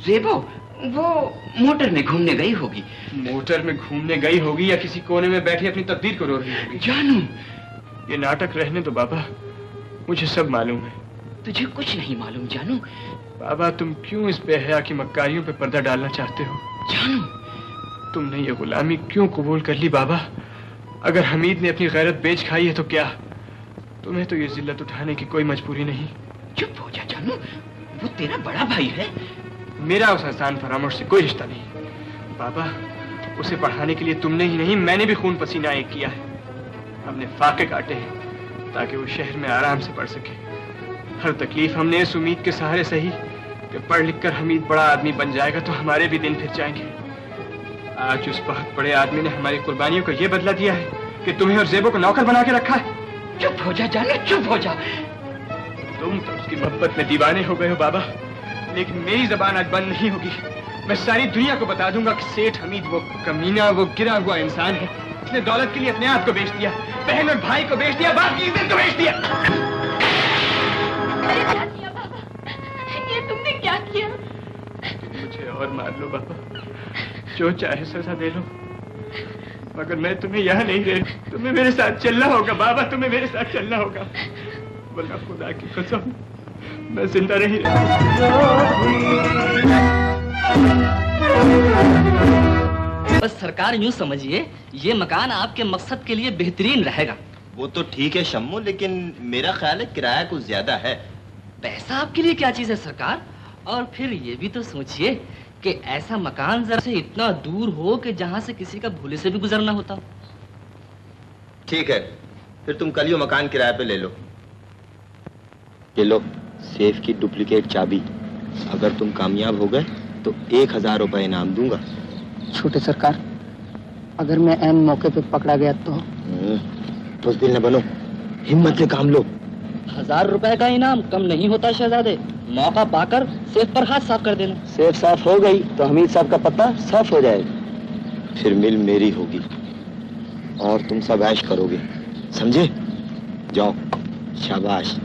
जेबो वो मोटर में घूमने गई होगी। मोटर में घूमने गई होगी या किसी कोने में बैठी अपनी तकदीर को रो रही होगी। जानू, ये नाटक रहने दो बाबा, मुझे सब मालूम है। तुझे कुछ नहीं मालूम जानू। बाबा तुम क्यों इस बेहया की मक्कारियों पे पर्दा डालना चाहते हो? जानू, तुमने ये गुलामी क्यों कबूल कर ली बाबा? अगर हमीद ने अपनी गैरत बेच खाई है तो क्या? तुम्हें तो ये जिल्लत उठाने की कोई मजबूरी नहीं। चुप हो जा जानू, वो तेरा बड़ा भाई है। मेरा उस एहसान फरामोश से कोई रिश्ता नहीं बाबा। उसे पढ़ाने के लिए तुमने ही नहीं, मैंने भी खून पसीना एक किया है। हमने फाके काटे हैं ताकि वो शहर में आराम से पढ़ सके। हर तकलीफ हमने इस उम्मीद के सहारे सही कि पढ़ लिख कर हमीद बड़ा आदमी बन जाएगा तो हमारे भी दिन फिर जाएंगे। आज उस बहुत बड़े आदमी ने हमारी कुर्बानियों को यह बदला दिया है कि तुम्हें और जेबो को नौकर बना के रखा है। चुप हो जा जानू, चुप हो जा। तुम तो उसकी मोहब्बत में दीवाने हो गए हो बाबा, लेकिन मेरी जबान आज बंद नहीं होगी। मैं सारी दुनिया को बता दूंगा कि सेठ हमीद वो कमीना, वो गिरा हुआ इंसान है। उसने दौलत के लिए अपने आप को बेच दिया, बहन और भाई को बेच दिया, बाप की इज्जत को बेच दिया। अरे क्या किया बाबा? ये तुमने क्या किया? तुम मुझे और मार लो बाबा, जो चाहे सजा दे लो, मगर मैं तुम्हें यहाँ नहीं रह। तुम्हें मेरे साथ चलना होगा बाबा, तुम्हें मेरे साथ चलना होगा, वरना खुदा की कसम मैं जिंदा नहीं बस सरकार यूं समझिए, ये मकान आपके मकसद के लिए बेहतरीन रहेगा। वो तो ठीक है शम्मू, लेकिन मेरा ख्याल है किराया कुछ ज्यादा है। पैसा आपके लिए क्या चीज है सरकार? और फिर ये भी तो सोचिए कि ऐसा मकान जरा से इतना दूर हो कि जहां से किसी का भूले से भी गुजरना होता हो। ठीक है, फिर तुम कल यो मकान किराए पे ले लो। ये लो सेफ की डुप्लीकेट चाबी। अगर तुम कामयाब हो गए तो 1000 रुपए इनाम दूंगा। छोटे सरकार, अगर मैं ऐन मौके पे पकड़ा गया तो? बुज़दिल न बनो, हिम्मत से काम लो। 1000 रुपए का इनाम कम नहीं होता शहजादे। मौका पाकर सेफ पर हाथ साफ कर देना। सेफ साफ हो गई तो हमीद साहब का पता साफ हो जाएगा। फिर मिल मेरी होगी और तुम सब ऐश करोगे, समझे? जाओ, शाबाश।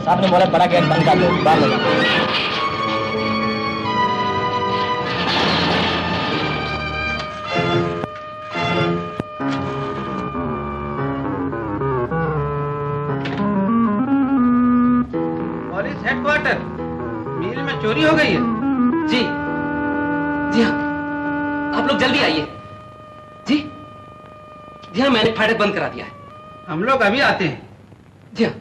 साहब ने बोला बड़ा गेट बंद कर दो, बाहर लगा। पुलिस हेडक्वार्टर, मिल में चोरी हो गई है। जी जी हाँ, आप लोग जल्दी आइए। जी जी हाँ, मैंने फाटक बंद करा दिया है। हम लोग अभी आते हैं। जी हाँ।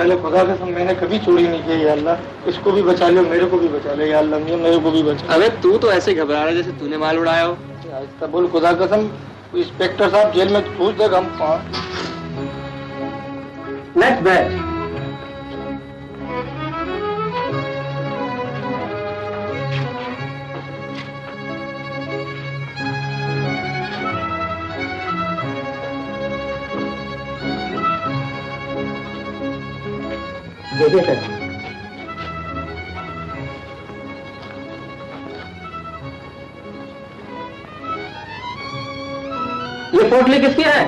पहले खुदा कसम मैंने कभी चोरी नहीं की या अल्लाह। इसको भी बचा लो, मेरे को भी बचा लो या अल्लाह, मेरे को भी बचा। अबे तू तो ऐसे घबरा रहा है जैसे तूने माल उड़ाया हो। आहिस्ता बोल, खुदा कसम इंस्पेक्टर साहब जेल में पूछ देगा हम कहाँ। Next batch. देखिए सर, ये पोटली किसकी है?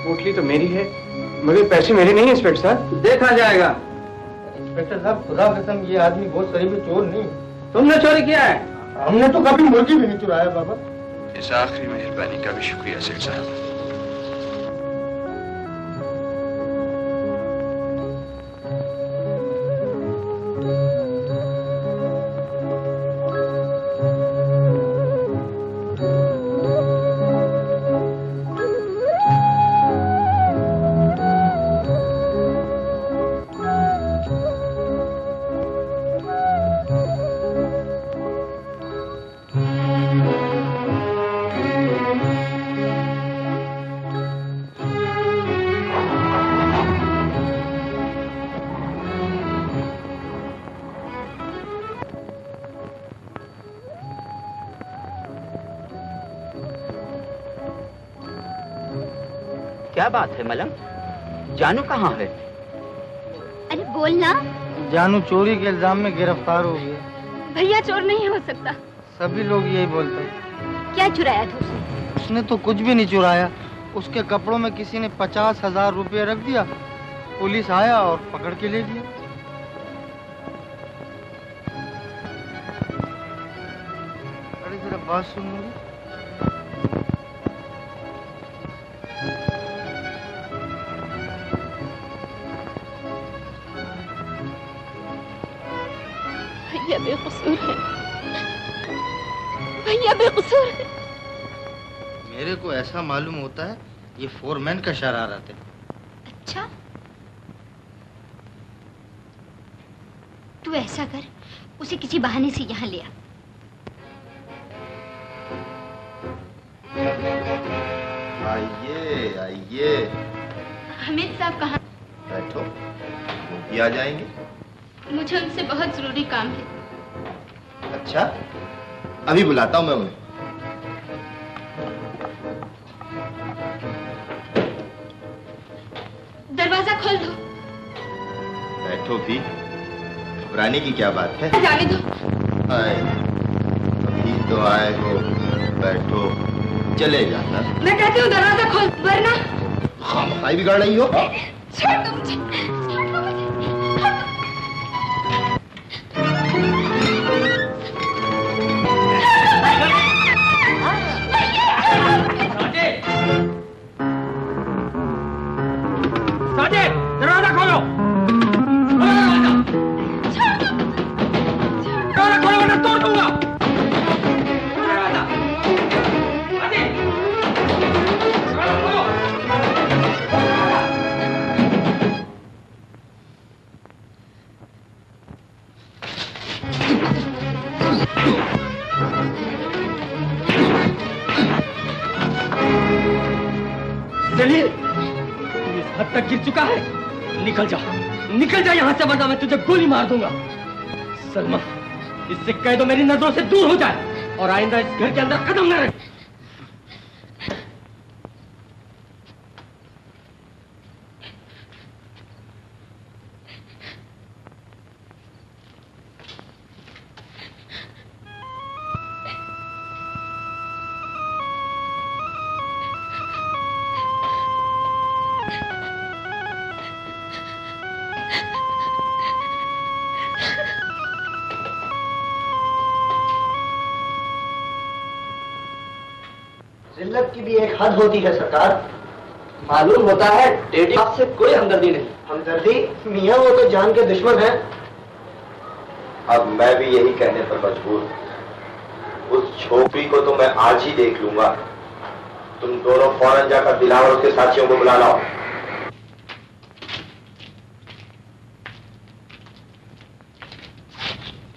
पोटली तो मेरी है, मगर पैसे मेरे नहीं है इंस्पेक्टर साहब। देखा जाएगा। इंस्पेक्टर साहब खुदा कसम ये आदमी बहुत करीबी चोर नहीं। तुमने चोरी किया है? हमने तो कभी मुर्गी भी नहीं चुराया बाबा। इस आखिरी मेहरबानी का भी शुक्रिया सेठ साहब। क्या बात है मलंग, जानू कहाँ है? अरे बोल ना। जानू चोरी के इल्जाम में गिरफ्तार हो गया। भैया चोर नहीं हो सकता। सभी लोग यही बोलते हैं। क्या चुराया था उसने? उसने तो कुछ भी नहीं चुराया। उसके कपड़ों में किसी ने 50,000 रुपये रख दिया। पुलिस आया और पकड़ के ले गया। अरे जरा बात सुनूंगी। भैया बेकसूर है, भैया बेकसूर है। मेरे को ऐसा मालूम होता है ये फोरमैन का शरारत है। अच्छा, तू ऐसा कर, उसे किसी बहाने से यहाँ ले आ। आइए आइए। हमीद साहब कहाँ? बैठो, वो भी आ जाएंगे। मुझे उनसे बहुत जरूरी काम है। अच्छा, अभी बुलाता हूँ मैं उन्हें। दरवाजा खोल दो। बैठो भी, घबराने की क्या बात है? जाने दो। आए, अभी तो आए हो, बैठो, चले जाना। मैं कहती हूँ दरवाजा खोल, वरना खामखाई बिगाड़ रही हो। छोड़ दो मुझे, छोड़ दो मुझे। दरवाजा खोलो, दरवाजा खोलो वरना तोड़ दूंगा। जलील, तू इस हद तक गिर चुका है। निकल जा यहाँ से, वरना मैं तुझे गोली मार दूंगा। सलमा, इससे कह दो मेरी नजरों से दूर हो जाए और आइंदा इस घर के अंदर कदम न रखे। जिल्लत की भी एक हद होती है सरकार। मालूम होता है टेडी आपसे कोई हमदर्दी नहीं। हमदर्दी? मियाँ वो तो जान के दुश्मन है। अब मैं भी यही कहने पर मजबूर हूं। उस छोकरी को तो मैं आज ही देख लूंगा। तुम दोनों फौरन जाकर दिलावर उसके साथियों को बुला लाओ।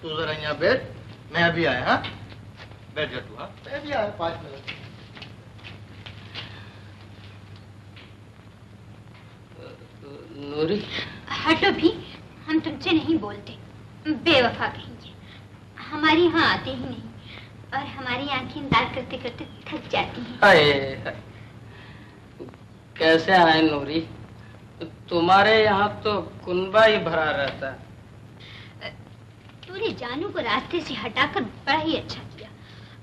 तू जरा यहाँ बैठ, मैं अभी आया। हाँ बैठ जा तू। हाँ मैं भी आया 5 मिनट। नूरी हटो भी, हम तुमसे नहीं बोलते, बेवफा कहेंगे। हमारी यहाँ आते ही नहीं और हमारी आंखें इंतजार करते करते थक जाती हैं। हाय, कैसे आए नूरी? तुम्हारे यहाँ तो कुनबा ही भरा रहता है। तूने जानू को रास्ते से हटाकर बड़ा ही अच्छा किया।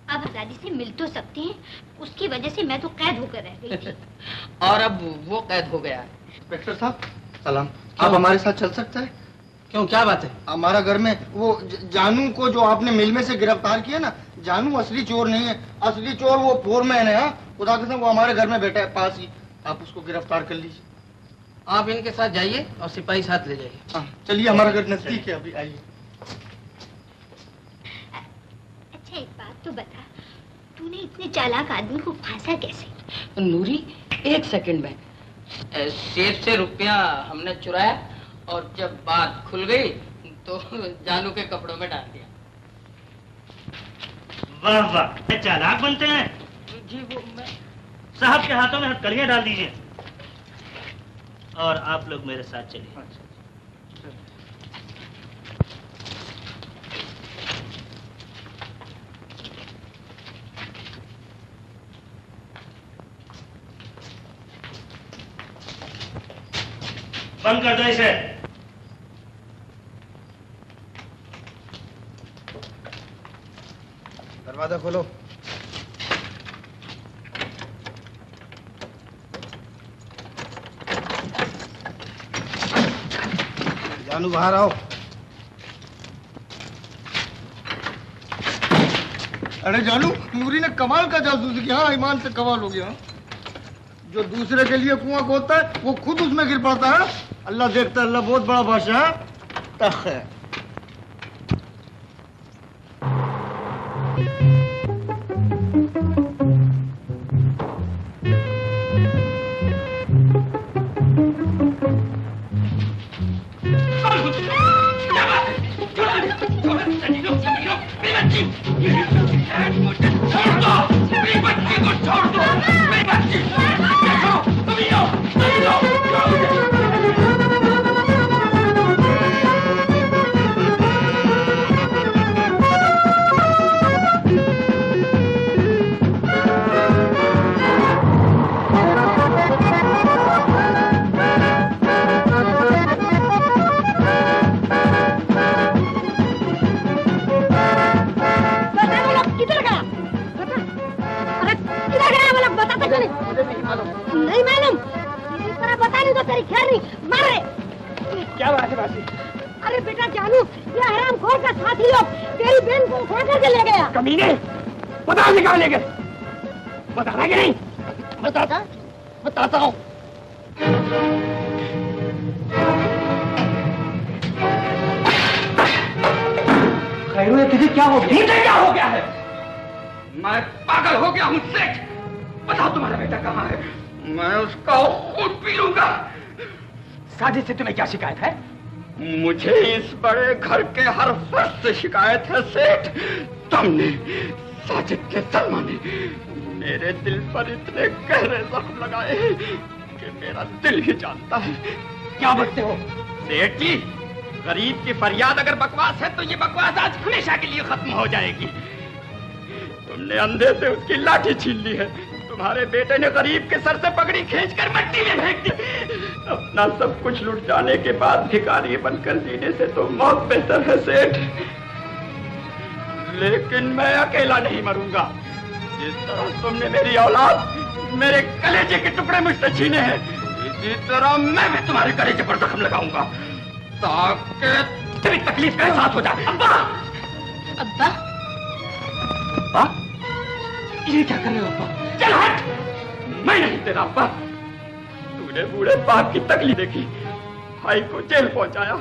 अब आजादी से मिल तो सकते हैं, उसकी वजह से मैं तो कैद होकर रह गई थी। और अब वो कैद हो गया है। इंस्पेक्टर साहब सलाम, आप हमारे साथ चल सकते हैं? क्यों, क्या बात है? हमारा घर में वो जानू को जो आपने मिल में से गिरफ्तार किया ना, जानू असली चोर नहीं है, असली चोर वो फोरमैन है। हाँ खुदा कसम, वो हमारे घर में बैठा है पास ही, आप उसको गिरफ्तार कर लीजिए। आप इनके साथ जाइए और सिपाही साथ ले जाइए। हाँ चलिए, हमारा घर नजदीक है, अभी आइए। अच्छा एक बात तो बता, तूने इतने चालाक आदमी को फांसा कैसे? नूरी 1 सेकंड में सेफ से रुपया हमने चुराया और जब बात खुल गई तो जानू के कपड़ों में डाल दिया। वाह वाह, चालाक बनते हैं जी। वो मैं साहब के हाथों में हथकड़ियां डाल दीजिए और आप लोग मेरे साथ चलिए। बंद कर दो इसे। दरवाजा खोलो। जानू बाहर आओ। अरे जानू, नूरी ने कमाल का जासूसी किया। हाँ ईमान से कमाल हो गया। जो दूसरे के लिए कुआं खोदता है वो खुद उसमें गिर पड़ता है। अल्लाह देखता है, अल्लाह बहुत बड़ा बादशाह है। नहीं मालूम, इस तरह बता नहीं तो तेरी खैर नहीं। मार रहे। क्या बात है बासी? अरे बेटा जानू, ये हरामखोर का साथी लोग तेरी बहन को उठा करके ले गया। कमीने, बता से कहाँ ले गए? बताना कि नहीं? बताता हूँ। खैरू, तुझे क्या हो गया? मुझे क्या हो गया है? मैं पागल हो गया हूँ सेठ। बताओ तुम्हारा बेटा कहाँ है? मैं उसका खून पी लूंगा। साजिद से तुम्हें क्या शिकायत है? मुझे इस बड़े घर के हर फर्द से शिकायत है सेठ। तुमने, साजिद के सलमा ने मेरे दिल पर इतने गहरे जख्म लगाए कि मेरा दिल ही जानता है। क्या बकते हो सेठ जी? गरीब की फरियाद अगर बकवास है तो ये बकवास आज हमेशा के लिए खत्म हो जाएगी। तुमने अंधे से उसकी लाठी छीन ली है। तुम्हारे बेटे ने गरीब के सर से पगड़ी खींचकर मिट्टी में फेंक दी। अपना सब कुछ लुट जाने के बाद भिखारी बनकर जीने से तो मौत बेहतर है सेठ। लेकिन मैं अकेला नहीं मरूंगा। जिस तरह तुमने मेरी औलाद, मेरे कलेजे के टुकड़े मुझसे छीने हैं, इसी तरह मैं भी तुम्हारे कलेजे पर जख्म लगाऊंगा ताकि तेरी तकलीफ का एहसास हो जाए। अब्बा! अब्बा? अब्बा? ये क्या कर रहे हो अब्बा? चल हट! मैं नहीं तेरा अब्बा। तूने बूढ़े बाप की तकलीफ देखी, भाई को जेल पहुंचाया,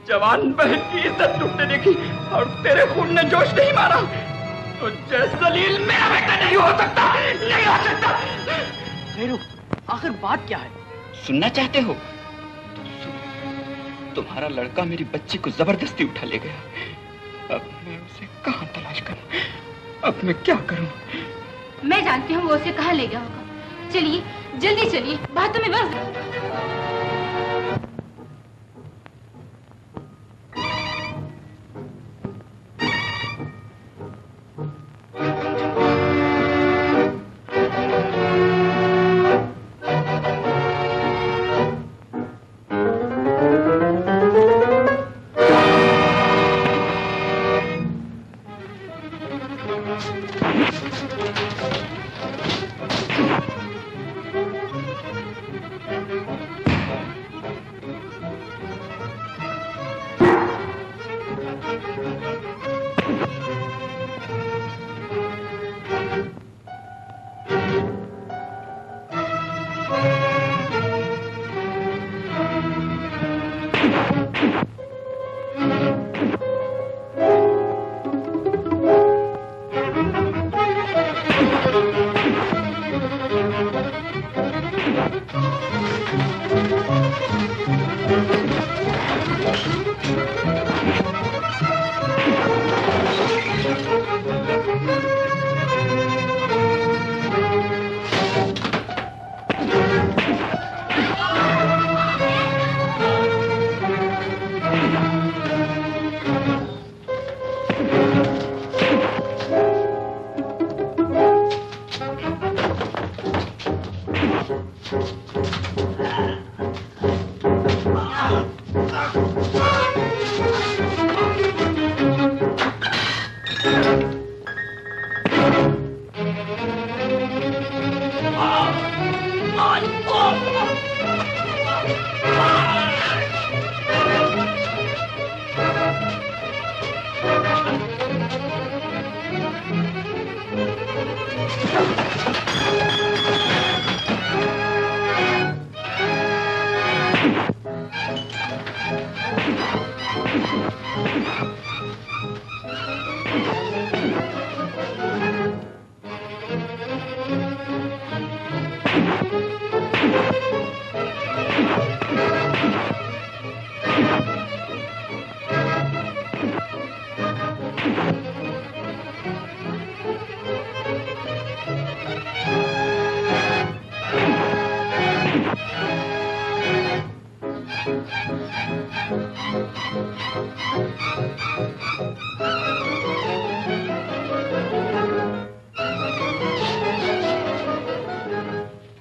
जवान बहन की इज्जत टूटने देखी और तेरे खून ने जोश नहीं मारा तो जैसे जलील मेरा बेटा नहीं हो सकता, नहीं हो सकता। खैरू, आखिर बात क्या है? सुनना चाहते हो तो सुनो। तुम्हारा लड़का मेरी बच्ची को जबरदस्ती उठा ले गया। अब मैं उसे कहाँ तलाश करूं? अब मैं क्या करूं? मैं जानती हूँ वो उसे कहाँ ले गया होगा। चलिए जल्दी चलिए, बातों में बस।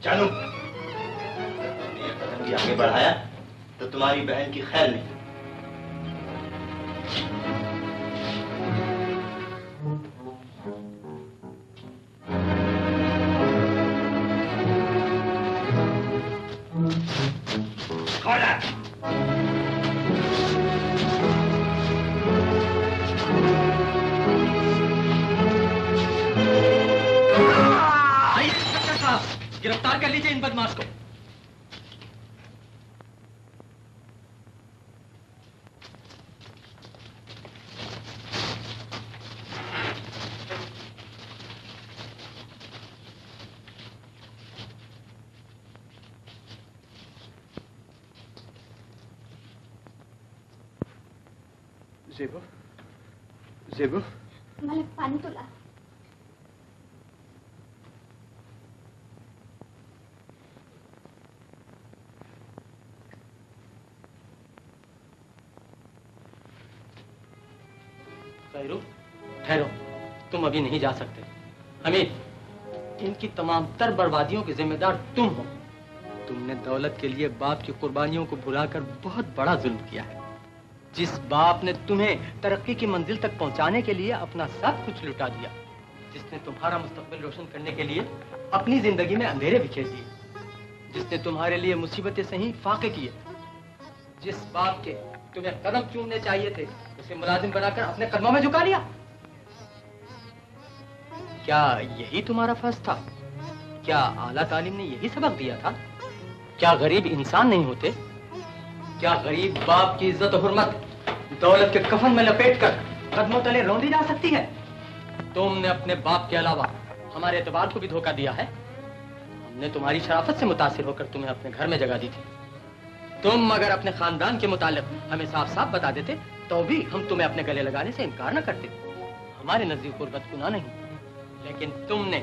जानू, ये कदम भी आगे बढ़ाया तो तुम्हारी बहन की खैर नहीं। गिरफ्तार कर लीजिए इन बदमाश को। ज़ेबो, ज़ेबो, मलिक पानी तो ला। ठहरो, तुम अभी नहीं जा सकते। हमीद, इनकी तमाम तर बर्बादियों के जिम्मेदार तुम हो। तुमने दौलत के लिए बाप की कुर्बानियों को भुलाकर बहुत बड़ा जुल्म किया है। जिस बाप ने तुम्हें तरक्की की मंजिल तक पहुंचाने के लिए अपना सब कुछ लुटा दिया, जिसने तुम्हारा मुस्तकबिल रोशन करने के लिए अपनी जिंदगी में अंधेरे बिखेर दिए, जिसने तुम्हारे लिए मुसीबतें सही फाके किए, जिस बाप के तुम्हें कदम चूमने चाहिए थे उसे मुलाजिम बनाकर अपने कदमों में झुका लिया। क्या यही तुम्हारा फर्ज था? क्या आला तालीम ने यही सबक दिया था? क्या गरीब इंसान नहीं होते? क्या गरीब बाप की इज्जत और हुर्मत दौलत के कफन में लपेटकर कदमों तले रौंदी जा सकती है? तुमने अपने बाप के अलावा हमारे एतबार को भी धोखा दिया है। हमने तुम्हारी शराफत से मुतासिर होकर तुम्हें अपने घर में जगह दी थी। तुम अगर अपने खानदान के मुतालिक हमें साफ साफ बता देते तो भी हम तुम्हें अपने गले लगाने से इनकार न करते। हमारे नजदीक गुर्बत गुनाह नहीं, लेकिन तुमने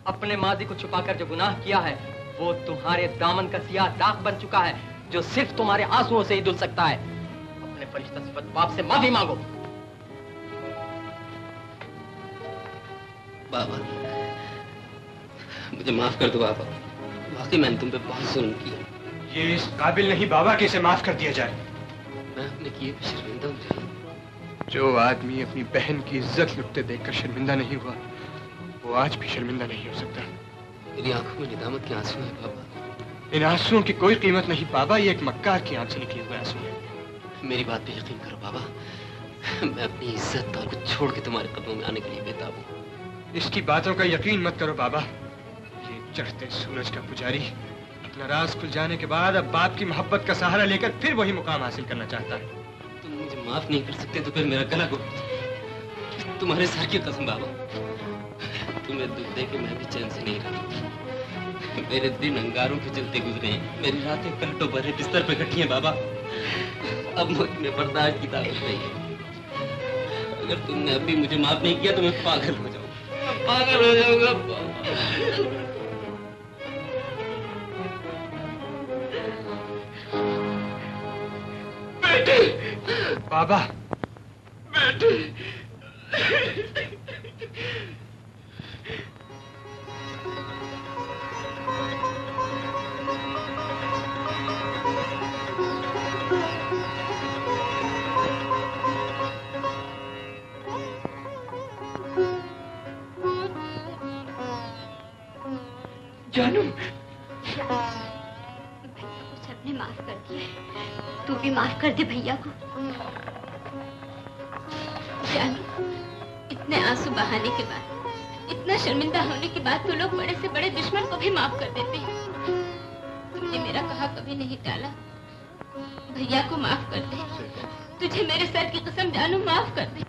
अपने माजी को छुपाकर जो गुनाह किया है वो तुम्हारे दामन का सियाह दाग बन चुका है, जो सिर्फ तुम्हारे आंसुओं से ही धुल सकता है। अपने फरिश्ता सिफत बाप से माफी मांगो। बाबा, मुझे माफ कर दो बाबा, वाकई मैंने तुम पे बहुत जुल्म किया। ये इस काबिल नहीं बाबा कि इसे माफ कर दिया जाए। मैं अपने किए पे शर्मिंदा हूँ जान। जो आदमी अपनी बहन की इज्जत लुटते देखकर शर्मिंदा नहीं हुआ, वो आज भी शर्मिंदा नहीं हो सकता। मेरी आंखों में निदामत के आंसू हैं बाबा। इन आंसुओं की कोई कीमत नहीं बाबा, ये एक मक्कार की आंख से निकले हुए आंसू हैं। मेरी बात पे यकीन करो बाबा, मैं अपनी इज्जत और कुछ छोड़ के तुम्हारे कदमों में आने के लिए बेताब हूँ। इसकी बातों का यकीन मत करो बाबा। ये चढ़ते सूरज का पुजारी अपना राज खुल जाने के बाद अब बाप की मोहब्बत का सहारा लेकर फिर वही मुकाम हासिल करना चाहता है। तुम मुझे माफ नहीं कर सकते तो फिर मेरा गला घोट। तुम्हारे सर की कसम बाबा, तुम्हें दुख दे के मैं भी चैन से नहीं रहा। मेरे दिन अंगारों के चलते गुजरे हैं, मेरी रातें पलटों भरे बिस्तर पे कटी हैं बाबा। अब मुझे बर्दाश्त की ताकत नहीं है। अगर तुमने अभी मुझे माफ नहीं किया तो मैं पागल हो जाऊंगा, पागल हो जाऊंगा। बेटे, बाबा, बेटे। जानू, सबने माफ कर दिया, तू भी माफ कर दे भैया को। जानू, इतने आंसू बहाने के बाद, इतना शर्मिंदा होने के बाद तो लोग बड़े से बड़े दुश्मन को भी माफ कर देते हैं। तुमने मेरा कहा कभी नहीं टाला। भैया को माफ कर दे, तुझे मेरे सर की कसम जानू माफ कर दे।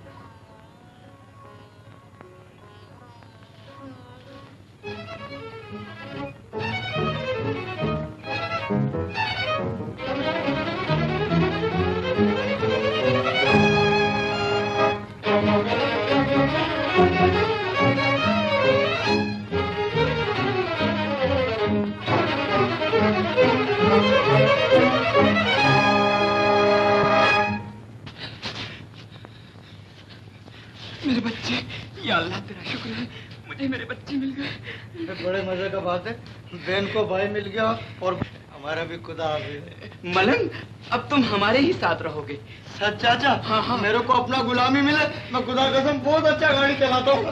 मेरे बच्चे, या अल्लाह तेरा शुक्र है, मुझे मेरे बच्चे मिल गए। बड़े मजे का बात है, बहन को भाई मिल गया और हमारा भी खुदा आ गया। मलंग, अब तुम हमारे ही साथ रहोगे। सच चाचा? हाँ हाँ। मेरे को अपना गुलामी मिले, मैं खुदा कसम बहुत अच्छा गाड़ी चलाता हूँ।